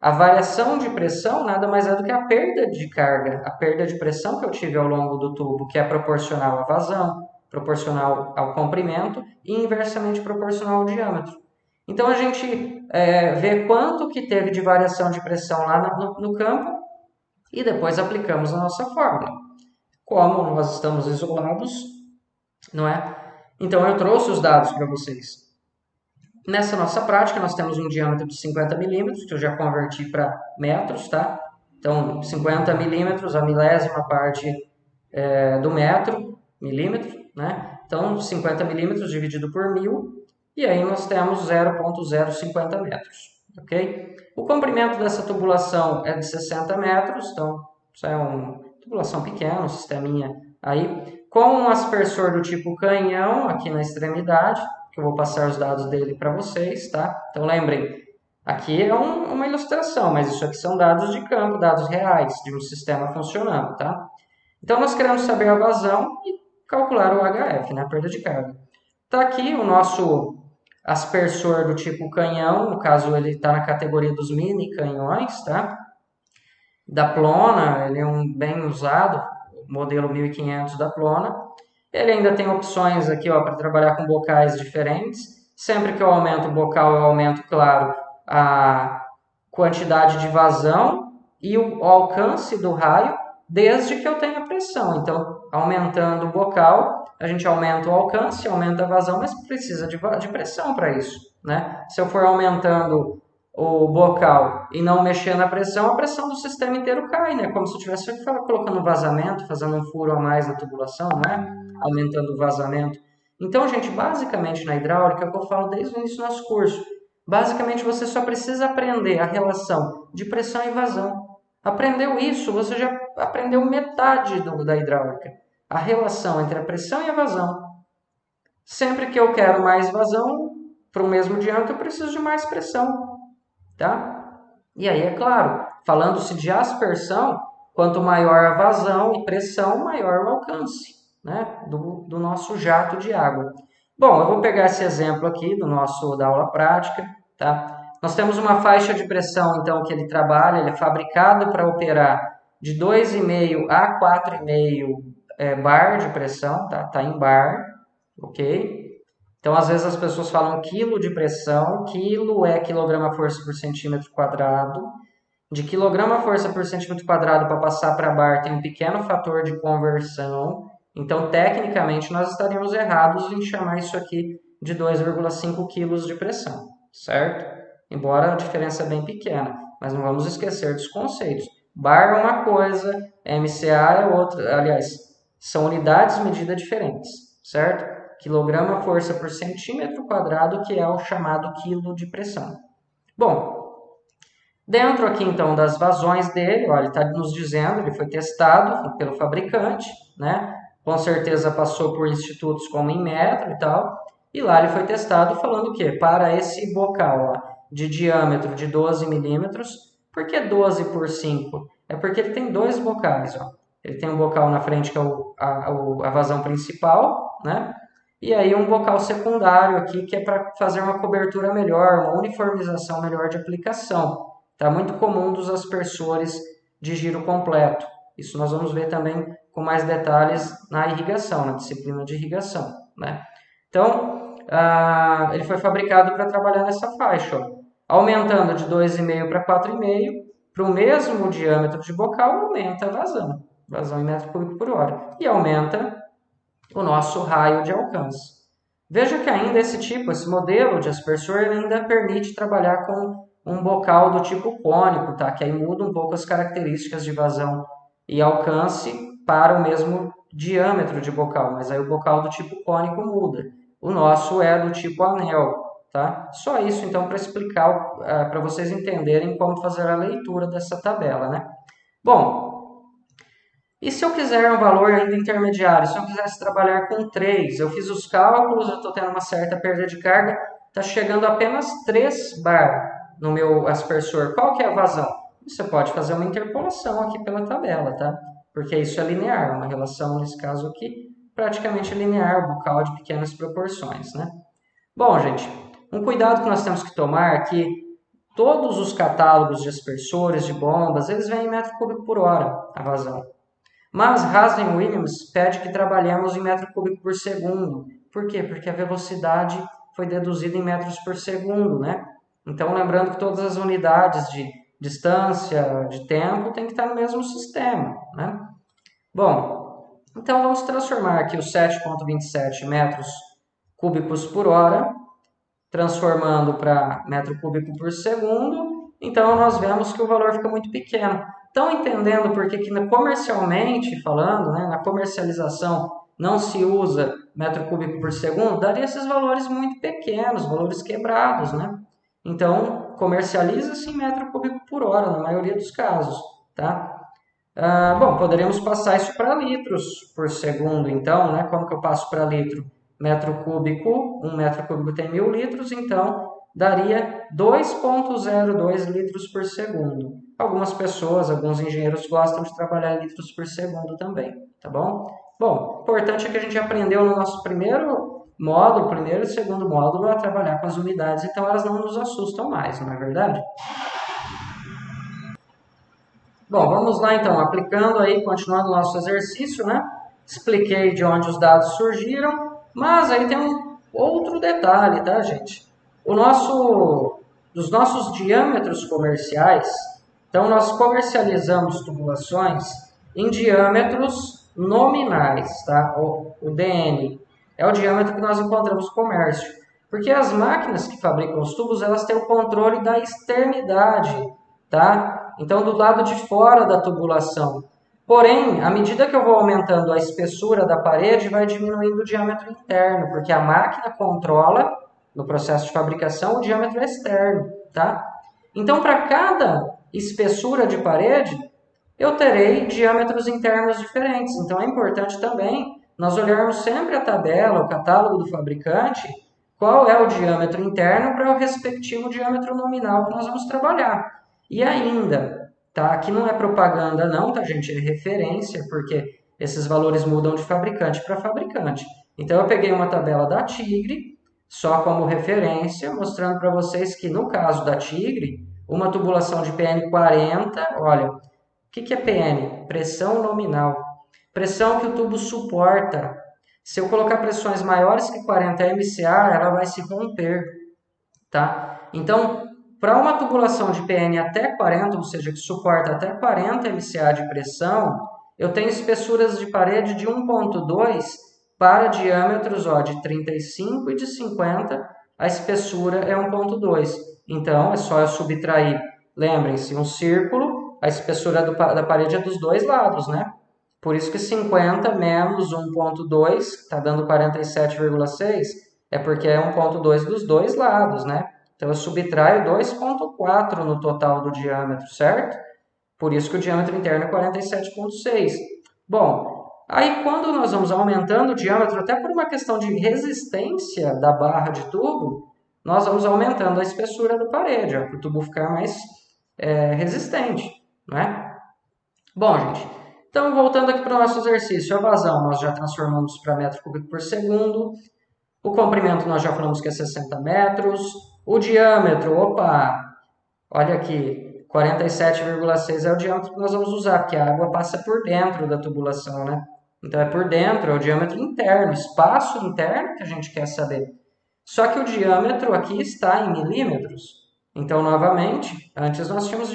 A variação de pressão nada mais é do que a perda de carga, a perda de pressão que eu tive ao longo do tubo, que é proporcional à vazão, proporcional ao comprimento e inversamente proporcional ao diâmetro. Então, a gente vê quanto que teve de variação de pressão lá no campo e depois aplicamos a nossa fórmula. Como nós estamos isolados, não é? Então, eu trouxe os dados para vocês. Nessa nossa prática, nós temos um diâmetro de 50 milímetros, que eu já converti para metros, tá? Então, 50 milímetros, a milésima parte do milímetro, né? Então, 50 milímetros dividido por 1.000, e aí nós temos 0,050 metros, ok? O comprimento dessa tubulação é de 60 metros, então, isso é uma tubulação pequena, um sisteminha aí, com um aspersor do tipo canhão aqui na extremidade, que eu vou passar os dados dele para vocês, tá? Então, lembrem, aqui é uma ilustração, mas isso aqui são dados de campo, dados reais, de um sistema funcionando, tá? Então, nós queremos saber a vazão e calcular o HF, né, a perda de carga. Está aqui o nosso aspersor do tipo canhão, no caso ele está na categoria dos mini canhões, tá? Da Plona, ele é um bem usado, modelo 1500 da Plona. Ele ainda tem opções aqui para trabalhar com bocais diferentes. Sempre que eu aumento o bocal, eu aumento, claro, a quantidade de vazão e o alcance do raio, desde que eu tenha pressão. Então, aumentando o bocal, a gente aumenta o alcance, aumenta a vazão, mas precisa de pressão para isso, né? Se eu for aumentando o bocal e não mexer na pressão, a pressão do sistema inteiro cai, né? Como se eu estivesse colocando vazamento, fazendo um furo a mais na tubulação, né? Aumentando o vazamento. Então, gente, basicamente na hidráulica, é o que eu falo desde o início do nosso curso, basicamente você só precisa aprender a relação de pressão e vazão. Aprendeu isso, você já aprendeu metade da hidráulica. A relação entre a pressão e a vazão. Sempre que eu quero mais vazão, para o mesmo diâmetro, eu preciso de mais pressão. Tá? E aí, é claro, falando-se de aspersão, quanto maior a vazão e pressão, maior o alcance, né, do nosso jato de água. Bom, eu vou pegar esse exemplo aqui da aula prática, tá? Nós temos uma faixa de pressão, então, que ele trabalha, ele é fabricado para operar de 2,5 a 4,5 bar de pressão, tá em bar, ok? Então, às vezes as pessoas falam quilo de pressão, quilo é quilograma-força por centímetro quadrado. De quilograma-força por centímetro quadrado para passar para bar tem um pequeno fator de conversão. Então, tecnicamente, nós estaríamos errados em chamar isso aqui de 2,5 kg de pressão, certo? Embora a diferença é bem pequena, mas não vamos esquecer dos conceitos. Bar é uma coisa, MCA é outra, aliás, são unidades de medida diferentes, certo? Quilograma-força por centímetro quadrado, que é o chamado quilo de pressão. Bom, dentro aqui então das vazões dele, olha, ele está nos dizendo, ele foi testado pelo fabricante, né? Com certeza passou por institutos como Inmetro e tal, e lá ele foi testado falando o quê? Para esse bocal ó, de diâmetro de 12 milímetros, por que 12 por 5? É porque ele tem dois bocais, ó. Ele tem um bocal na frente que é a vazão principal, né? E aí um bocal secundário aqui que é para fazer uma cobertura melhor, uma uniformização melhor de aplicação. Tá muito comum dos aspersores de giro completo. Isso nós vamos ver também com mais detalhes na irrigação, na disciplina de irrigação, né? Então, ele foi fabricado para trabalhar nessa faixa, ó. Aumentando de 2,5 para 4,5, para o mesmo diâmetro de bocal, aumenta a vazão em metro cúbico por hora, e aumenta o nosso raio de alcance. Veja que ainda esse modelo de aspersor, ele ainda permite trabalhar com um bocal do tipo cônico, tá? Que aí muda um pouco as características de vazão e alcance para o mesmo diâmetro de bocal, mas aí o bocal do tipo cônico muda. O nosso é do tipo anel, tá? Só isso então para explicar, para vocês entenderem como fazer a leitura dessa tabela, né? Bom, e se eu quiser um valor ainda intermediário, se eu quisesse trabalhar com 3, eu fiz os cálculos, eu estou tendo uma certa perda de carga, está chegando a apenas 3 bar no meu aspersor. Qual que é a vazão? Você pode fazer uma interpolação aqui pela tabela, tá? Porque isso é linear, uma relação, nesse caso aqui, praticamente linear, bocal de pequenas proporções, né? Bom, gente, um cuidado que nós temos que tomar é que todos os catálogos de aspersores, de bombas, eles vêm em metro cúbico por hora, a vazão. Mas Hazen Williams pede que trabalhemos em metro cúbico por segundo. Por quê? Porque a velocidade foi deduzida em metros por segundo, né? Então, lembrando que todas as unidades de distância, de tempo, tem que estar no mesmo sistema, né? Bom, então vamos transformar aqui os 7,27 metros cúbicos por hora, transformando para metro cúbico por segundo. Então, nós vemos que o valor fica muito pequeno. Estão entendendo por que comercialmente falando, né, na comercialização, não se usa metro cúbico por segundo? Daria esses valores muito pequenos, valores quebrados, né? Então, comercializa-se em metro cúbico por hora, na maioria dos casos, tá? Bom, poderíamos passar isso para litros por segundo, então, né? Como que eu passo para litro? Metro cúbico, 1 metro cúbico tem 1.000 litros, então daria 2,02 litros por segundo. Algumas pessoas, alguns engenheiros gostam de trabalhar em litros por segundo também, tá bom? Bom, o importante é que a gente aprendeu no nosso primeiro módulo, primeiro e segundo módulo, a trabalhar com as unidades, então elas não nos assustam mais, não é verdade? Bom, vamos lá então, aplicando aí, continuando o nosso exercício, né? Expliquei de onde os dados surgiram, mas aí tem um outro detalhe, tá, gente? Os nossos diâmetros comerciais, então nós comercializamos tubulações em diâmetros nominais, tá? O DN é o diâmetro que nós encontramos no comércio. Porque as máquinas que fabricam os tubos, elas têm o controle da externidade, tá? Então, do lado de fora da tubulação. Porém, à medida que eu vou aumentando a espessura da parede, vai diminuindo o diâmetro interno, porque a máquina controla, no processo de fabricação, o diâmetro externo, tá? Então, para cada espessura de parede, eu terei diâmetros internos diferentes. Então, é importante também nós olharmos sempre a tabela, o catálogo do fabricante, qual é o diâmetro interno para o respectivo diâmetro nominal que nós vamos trabalhar. E ainda, tá? Aqui não é propaganda não, tá, gente? É referência, porque esses valores mudam de fabricante para fabricante. Então, eu peguei uma tabela da Tigre, só como referência, mostrando para vocês que no caso da Tigre, uma tubulação de PN 40, olha, o que é PN? Pressão nominal. Pressão que o tubo suporta. Se eu colocar pressões maiores que 40 MCA, ela vai se romper, tá? Então, para uma tubulação de PN até 40, ou seja, que suporta até 40 MCA de pressão, eu tenho espessuras de parede de 1.2 para diâmetros de 35 e de 50, a espessura é 1.2. Então, é só eu subtrair, lembrem-se, um círculo, a espessura da parede é dos dois lados, né? Por isso que 50 menos 1.2 está dando 47,6, é porque é 1.2 dos dois lados, né? Então eu subtraio 2.4 no total do diâmetro, certo? Por isso que o diâmetro interno é 47,6. Bom, aí quando nós vamos aumentando o diâmetro, até por uma questão de resistência da barra de tubo, nós vamos aumentando a espessura da parede, para o tubo ficar mais resistente, né? Bom, gente, então voltando aqui para o nosso exercício, a vazão nós já transformamos para metro cúbico por segundo, o comprimento nós já falamos que é 60 metros, o diâmetro, opa, olha aqui, 47,6 é o diâmetro que nós vamos usar, porque a água passa por dentro da tubulação, né? Então é por dentro, é o diâmetro interno, espaço interno que a gente quer saber. Só que o diâmetro aqui está em milímetros. Então, novamente, antes nós tínhamos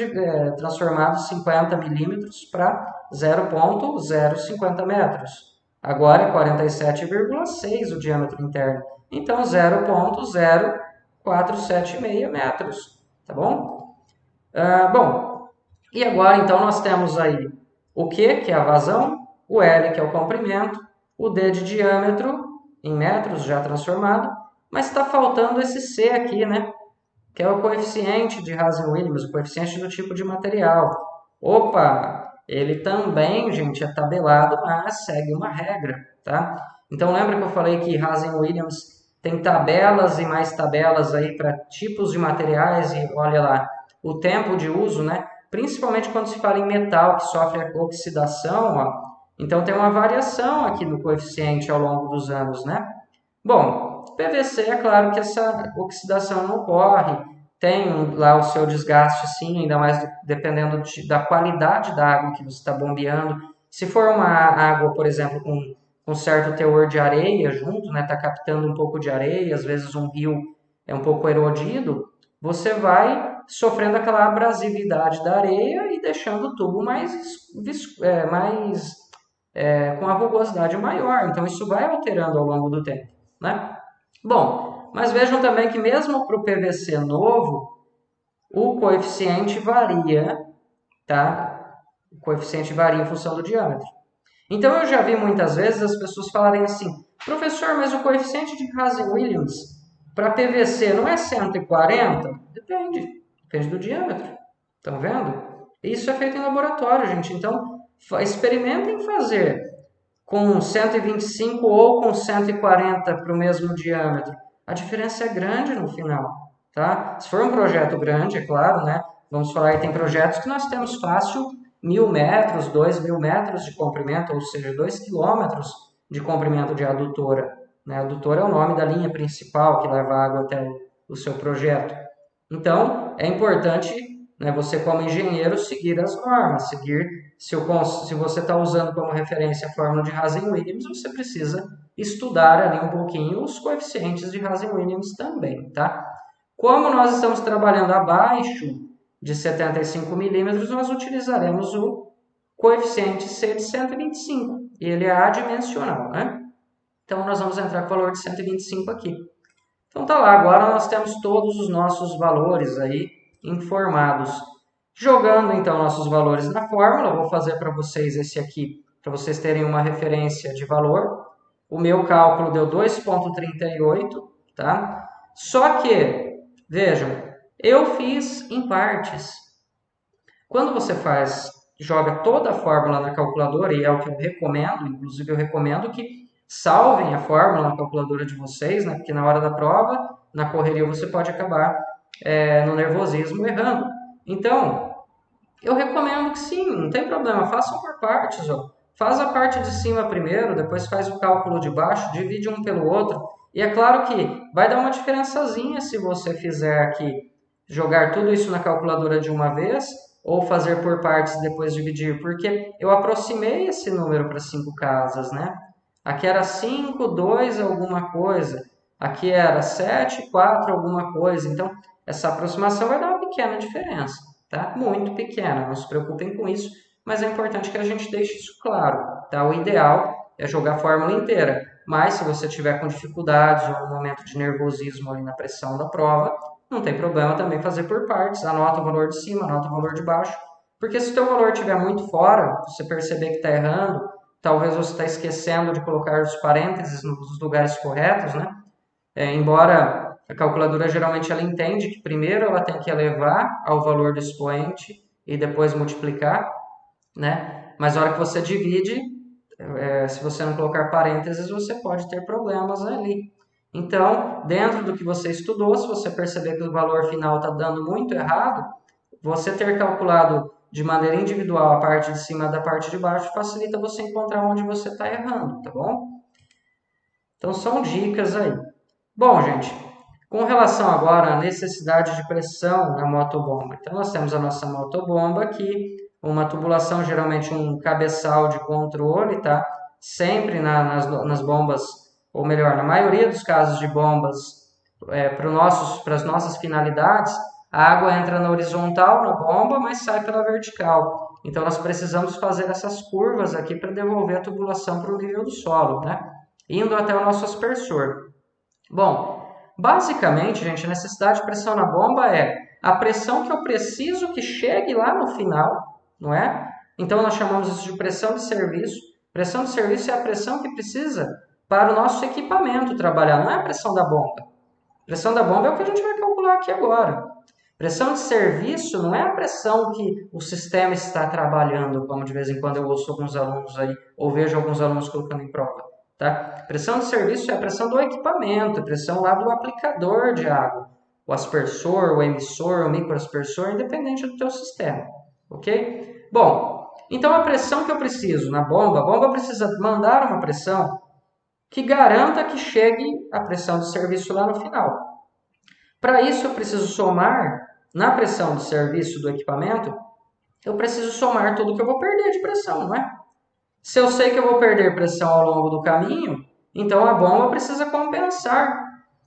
transformado 50 milímetros para 0,050 metros. Agora é 47,6 o diâmetro interno. Então, 0,0476 metros. Tá bom? Bom, e agora então nós temos aí o Q, que é a vazão, o L, que é o comprimento, o D de diâmetro, em metros já transformado, mas está faltando esse C aqui, né? Que é o coeficiente de Hazen-Williams, o coeficiente do tipo de material. Opa, ele também, gente, é tabelado, mas segue uma regra, tá? Então lembra que eu falei que Hazen-Williams tem tabelas e mais tabelas aí para tipos de materiais e olha lá, o tempo de uso, né? Principalmente quando se fala em metal que sofre a oxidação, ó. Então tem uma variação aqui no coeficiente ao longo dos anos, né? Bom, PVC é claro que essa oxidação não ocorre, tem lá o seu desgaste sim, ainda mais dependendo da qualidade da água que você está bombeando. Se for uma água, por exemplo, com certo teor de areia junto, né, está captando um pouco de areia, às vezes um rio é um pouco erodido, você vai sofrendo aquela abrasividade da areia e deixando o tubo com a rugosidade maior. Então isso vai alterando ao longo do tempo, né? Bom, mas vejam também que mesmo para o PVC novo, o coeficiente varia, tá? O coeficiente varia em função do diâmetro. Então eu já vi muitas vezes as pessoas falarem assim, professor, mas o coeficiente de Hazen-Williams para PVC não é 140? Depende do diâmetro. Estão vendo? Isso é feito em laboratório, gente. Então experimentem fazer com 125 ou com 140 para o mesmo diâmetro. A diferença é grande no final, tá? Se for um projeto grande, é claro, né? Vamos falar aí, tem projetos que nós temos fácil 1.000 metros, 2.000 metros de comprimento, ou seja, 2 quilômetros de comprimento de adutora. Né? A adutora é o nome da linha principal que leva a água até o seu projeto. Então, é importante, né, você como engenheiro seguir as normas, se você está usando como referência a fórmula de Hazen-Williams, você precisa estudar ali um pouquinho os coeficientes de Hazen-Williams também, tá? Como nós estamos trabalhando abaixo de 75 milímetros, nós utilizaremos o coeficiente C de 125, e ele é adimensional, né? Então, nós vamos entrar com o valor de 125 aqui. Então tá lá, agora nós temos todos os nossos valores aí informados. Jogando então nossos valores na fórmula, vou fazer para vocês esse aqui, para vocês terem uma referência de valor. O meu cálculo deu 2,38, tá? Só que, vejam, eu fiz em partes. Quando você joga toda a fórmula na calculadora, e é o que eu recomendo, inclusive eu recomendo que salvem a fórmula na calculadora de vocês, né? Porque na hora da prova, na correria, você pode acabar no nervosismo errando. Então, eu recomendo que sim, não tem problema, façam por partes. Ó. Faz a parte de cima primeiro, depois faz o cálculo de baixo, divide um pelo outro. E é claro que vai dar uma diferençazinha se você fizer aqui, jogar tudo isso na calculadora de uma vez, ou fazer por partes e depois dividir, porque eu aproximei esse número para 5 casas, né? Aqui era 5, 2 alguma coisa, aqui era 7, 4 alguma coisa, então essa aproximação vai dar uma pequena diferença, tá? Muito pequena, não se preocupem com isso, mas é importante que a gente deixe isso claro, tá? O ideal é jogar a fórmula inteira, mas se você tiver com dificuldades ou um momento de nervosismo ali na pressão da prova, não tem problema também fazer por partes, anota o valor de cima, anota o valor de baixo, porque se o teu valor estiver muito fora, você perceber que está errando, talvez você está esquecendo de colocar os parênteses nos lugares corretos, né? Embora a calculadora geralmente ela entende que primeiro ela tem que elevar ao valor do expoente e depois multiplicar, né? Mas na hora que você divide, se você não colocar parênteses, você pode ter problemas ali. Então, dentro do que você estudou, se você perceber que o valor final está dando muito errado, você ter calculado de maneira individual a parte de cima da parte de baixo facilita você encontrar onde você está errando, tá bom? Então, são dicas aí. Bom, gente, com relação agora à necessidade de pressão na motobomba. Então, nós temos a nossa motobomba aqui, uma tubulação, geralmente um cabeçal de controle, tá? Sempre nas bombas, ou melhor, na maioria dos casos de bombas para as nossas finalidades, a água entra na horizontal na bomba, mas sai pela vertical. Então, nós precisamos fazer essas curvas aqui para devolver a tubulação para o nível do solo, né? Indo até o nosso aspersor. Bom, basicamente, gente, a necessidade de pressão na bomba é a pressão que eu preciso que chegue lá no final, não é? Então, nós chamamos isso de pressão de serviço. Pressão de serviço é a pressão que precisa para o nosso equipamento trabalhar, não é a pressão da bomba. A pressão da bomba é o que a gente vai calcular aqui agora. Pressão de serviço não é a pressão que o sistema está trabalhando, como de vez em quando eu ouço alguns alunos aí, ou vejo alguns alunos colocando em prova. Tá? Pressão de serviço é a pressão do equipamento, a pressão lá do aplicador de água. O aspersor, o emissor, o microaspersor, independente do teu sistema. Ok? Bom, então a pressão que eu preciso na bomba, a bomba precisa mandar uma pressão que garanta que chegue a pressão de serviço lá no final. Para isso eu preciso somar, na pressão de serviço do equipamento, eu preciso somar tudo que eu vou perder de pressão, não é? Se eu sei que eu vou perder pressão ao longo do caminho, então a bomba precisa compensar.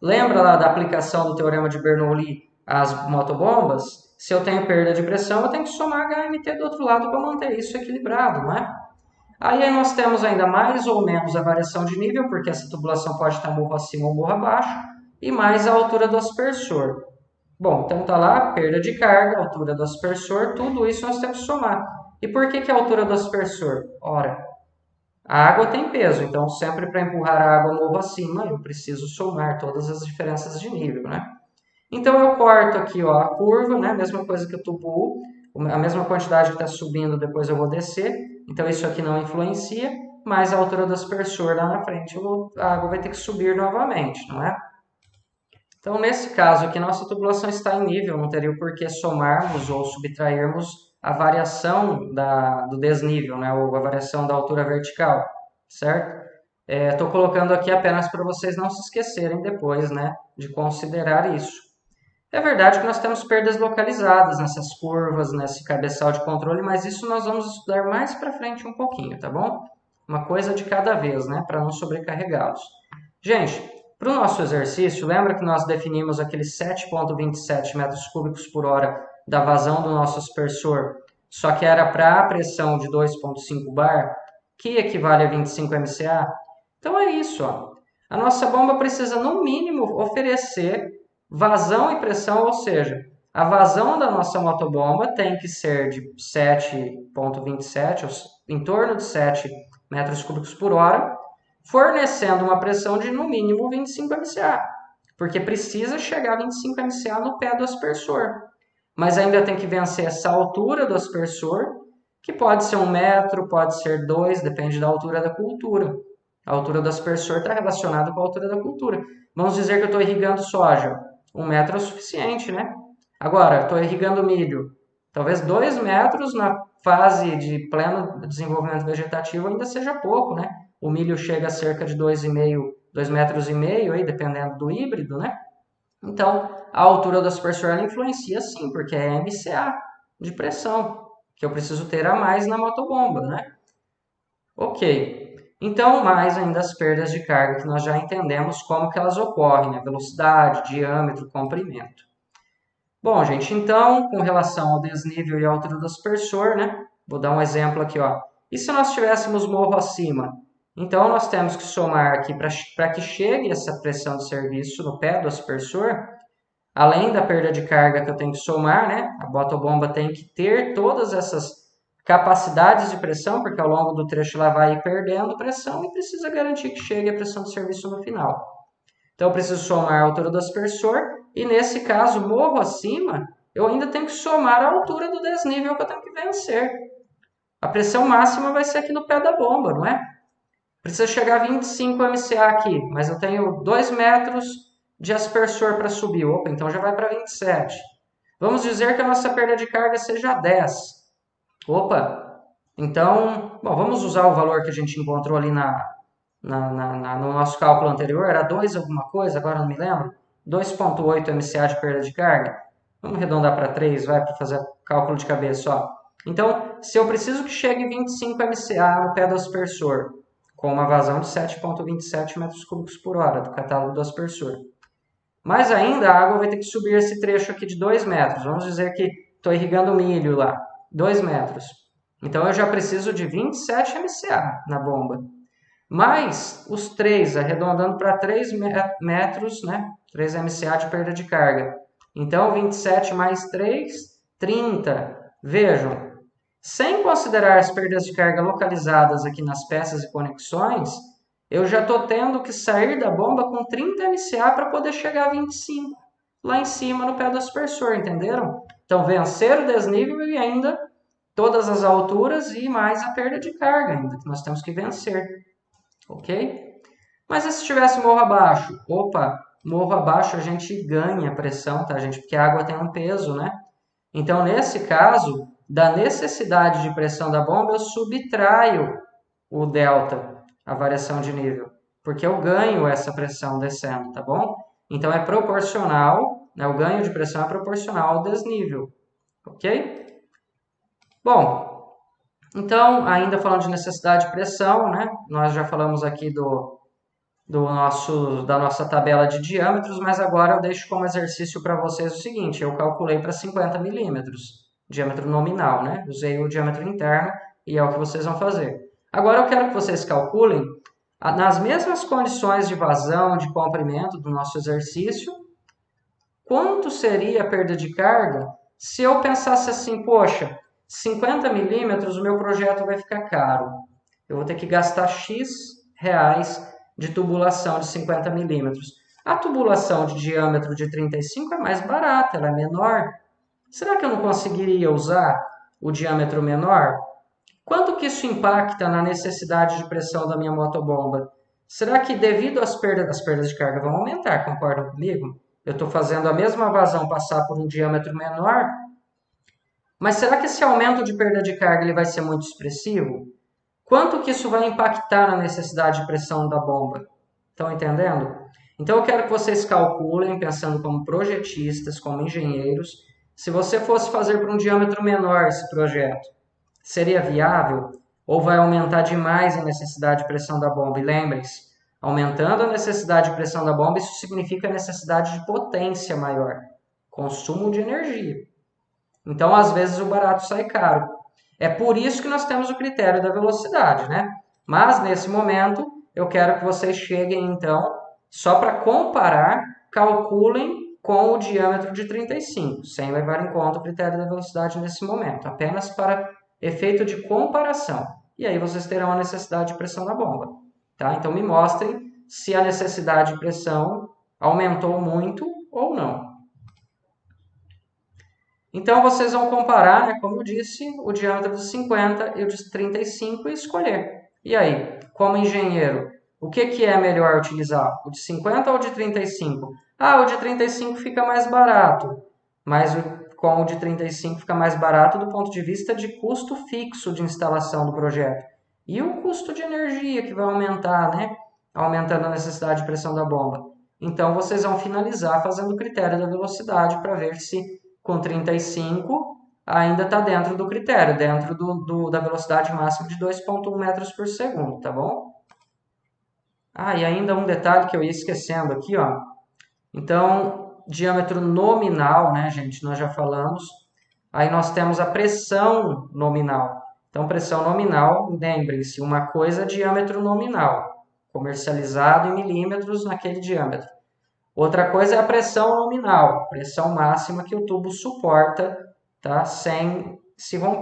Lembra lá da aplicação do teorema de Bernoulli às motobombas? Se eu tenho perda de pressão, eu tenho que somar HMT do outro lado para manter isso equilibrado, não é? Aí nós temos ainda mais ou menos a variação de nível, porque essa tubulação pode estar morro acima ou morro abaixo, e mais a altura do aspersor. Bom, então está lá, perda de carga, altura do aspersor, tudo isso nós temos que somar. E por que a altura do aspersor? Ora, a água tem peso, então sempre para empurrar a água morro acima, eu preciso somar todas as diferenças de nível, né? Então eu corto aqui ó, a curva, né? Mesma coisa que o tubo U, a mesma quantidade que está subindo, depois eu vou descer. Então isso aqui não influencia, mas a altura do aspersor lá na frente a água vai ter que subir novamente, não é? Então, nesse caso aqui, nossa tubulação está em nível, não teria por que somarmos ou subtrairmos a variação do desnível, né, ou a variação da altura vertical, certo? Estou colocando aqui apenas para vocês não se esquecerem depois, né, de considerar isso. É verdade que nós temos perdas localizadas nessas curvas, nesse cabeçal de controle, mas isso nós vamos estudar mais para frente um pouquinho, tá bom? Uma coisa de cada vez, né, para não sobrecarregá-los. Gente, para o nosso exercício, lembra que nós definimos aqueles 7,27 metros cúbicos por hora da vazão do nosso aspersor, só que era para a pressão de 2,5 bar, que equivale a 25 MCA? Então é isso, ó. A nossa bomba precisa, no mínimo, oferecer vazão e pressão, ou seja, a vazão da nossa motobomba tem que ser de 7,27, em torno de 7 metros cúbicos por hora, fornecendo uma pressão de no mínimo 25 MCA, porque precisa chegar a 25 MCA no pé do aspersor. Mas ainda tem que vencer essa altura do aspersor, que pode ser 1 metro, pode ser 2, depende da altura da cultura. A altura do aspersor está relacionada com a altura da cultura. Vamos dizer que eu estou irrigando soja. 1 metro é o suficiente, né? Agora, estou irrigando milho. Talvez 2 metros na fase de pleno desenvolvimento vegetativo ainda seja pouco, né? O milho chega a cerca de 2,5 metros e meio, aí, dependendo do híbrido, né? Então, a altura do aspersor ela influencia sim, porque é MCA de pressão, que eu preciso ter a mais na motobomba, né? Ok. Então, mais ainda as perdas de carga, que nós já entendemos como que elas ocorrem, né? Velocidade, diâmetro, comprimento. Bom, gente, então, com relação ao desnível e altura do aspersor, né? Vou dar um exemplo aqui, ó. E se nós tivéssemos morro acima? Então, nós temos que somar aqui para que chegue essa pressão de serviço no pé do aspersor, além da perda de carga que eu tenho que somar, né? A motobomba tem que ter todas essas capacidades de pressão, porque ao longo do trecho ela vai ir perdendo pressão e precisa garantir que chegue a pressão de serviço no final. Então, eu preciso somar a altura do aspersor e, nesse caso, morro acima, eu ainda tenho que somar a altura do desnível que eu tenho que vencer. A pressão máxima vai ser aqui no pé da bomba, não é? Precisa chegar a 25 MCA aqui, mas eu tenho 2 metros de aspersor para subir. Opa, então já vai para 27. Vamos dizer que a nossa perda de carga seja 10. Opa, então, bom, vamos usar o valor que a gente encontrou ali no nosso cálculo anterior, era 2 alguma coisa, agora não me lembro. 2,8 MCA de perda de carga. Vamos arredondar para 3, vai, para fazer cálculo de cabeça só. Então, se eu preciso que chegue 25 MCA no pé do aspersor, com uma vazão de 7,27 metros cúbicos por hora do catálogo do aspersor. Mais ainda, a água vai ter que subir esse trecho aqui de 2 metros. Vamos dizer que estou irrigando milho lá, 2 metros. Então, eu já preciso de 27 MCA na bomba. Mais os 3, arredondando para 3 metros, né? 3 MCA de perda de carga. Então, 27 mais 3, 30. Vejam, sem considerar as perdas de carga localizadas aqui nas peças e conexões, eu já estou tendo que sair da bomba com 30 MCA para poder chegar a 25 lá em cima no pé do aspersor, entenderam? Então, vencer o desnível e ainda todas as alturas e mais a perda de carga ainda, que nós temos que vencer. Ok? Mas e se tivesse morro abaixo? Opa, morro abaixo a gente ganha pressão, tá, gente? Porque a água tem um peso, né? Então, nesse caso, da necessidade de pressão da bomba, eu subtraio o delta, a variação de nível, porque eu ganho essa pressão descendo, tá bom? Então, é proporcional, né? O ganho de pressão é proporcional ao desnível, ok? Bom, então, ainda falando de necessidade de pressão, né? Nós já falamos aqui da nossa tabela de diâmetros, mas agora eu deixo como exercício para vocês o seguinte, eu calculei para 50 milímetros, diâmetro nominal, né? Usei o diâmetro interno e é o que vocês vão fazer. Agora eu quero que vocês calculem, nas mesmas condições de vazão, de comprimento do nosso exercício, quanto seria a perda de carga se eu pensasse assim, poxa, 50 milímetros o meu projeto vai ficar caro. Eu vou ter que gastar X reais de tubulação de 50 milímetros. A tubulação de diâmetro de 35 é mais barata, ela é menor. Será que eu não conseguiria usar o diâmetro menor? Quanto que isso impacta na necessidade de pressão da minha motobomba? Será que devido às perdas de carga vão aumentar, concordam comigo? Eu estou fazendo a mesma vazão passar por um diâmetro menor, mas será que esse aumento de perda de carga ele vai ser muito expressivo? Quanto que isso vai impactar na necessidade de pressão da bomba? Estão entendendo? Então eu quero que vocês calculem, pensando como projetistas, como engenheiros, se você fosse fazer por um diâmetro menor esse projeto, seria viável? Ou vai aumentar demais a necessidade de pressão da bomba? E lembrem-se, aumentando a necessidade de pressão da bomba, isso significa necessidade de potência maior, consumo de energia. Então, às vezes, o barato sai caro. É por isso que nós temos o critério da velocidade, né? Mas, nesse momento, eu quero que vocês cheguem, então, só para comparar, calculem com o diâmetro de 35, sem levar em conta o critério da velocidade nesse momento, apenas para efeito de comparação. E aí vocês terão a necessidade de pressão na bomba. Tá? Então, me mostrem se a necessidade de pressão aumentou muito ou não. Então, vocês vão comparar, né, como eu disse, o diâmetro de 50 e o de 35 e escolher. E aí, como engenheiro, o que é melhor utilizar? O de 50 ou o de 35? Ah, o de 35 fica mais barato, mas com o de 35 fica mais barato do ponto de vista de custo fixo de instalação do projeto. E o custo de energia que vai aumentar, né? aumentando a necessidade de pressão da bomba. Então, vocês vão finalizar fazendo o critério da velocidade para ver se com 35 ainda está dentro do critério, dentro da velocidade máxima de 2,1 metros por segundo, tá bom? Ah, e ainda um detalhe que eu ia esquecendo aqui, ó. Então, diâmetro nominal, né, gente, nós já falamos. Aí nós temos a pressão nominal. Então, pressão nominal, lembrem-se, uma coisa é diâmetro nominal, comercializado em milímetros naquele diâmetro. Outra coisa é a pressão nominal, pressão máxima que o tubo suporta, tá, sem se romper.